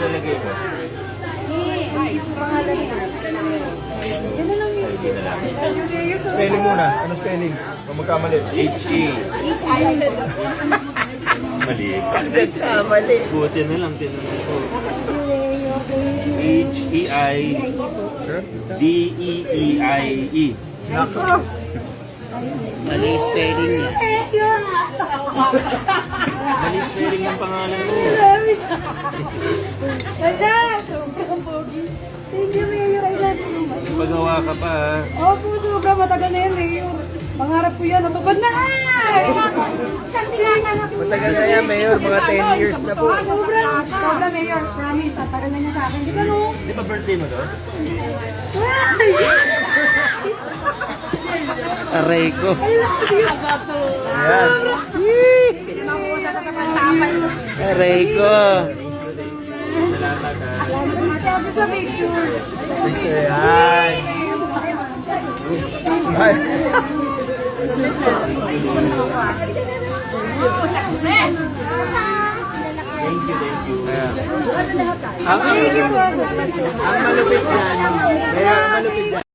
ilalagay mo? Pangalan niya. Yan na lang yun. Spelling muna. Ano spelling? Kung magkamali. H-E. Mali. Magkamali. Buti na lang tinanong ko. H-E-I D-E-E-I-E. Nako. Mali spelling niya. Mali spelling ng pangalan mo. Wala! Sobrang pogi. Thank you, Mayor. I love you. Pagawa ka pa ha. Opo, sobrang matagal na yan, Mayor. Pangarap ko yan. Natupad na! Matagal na yan, Mayor. Mga 10 years na po. Sobrang, Mayor. Promise. Tatagal na niya sa akin. Di ba, no? Di ba birthday mo to? Aray ko. Ayan. Aray ko. Salamat ha. Sabi sa picture. Ayan. Ay. Thank you. Ayan. Thank you po. Ang malupit yan. Kaya malupit yan.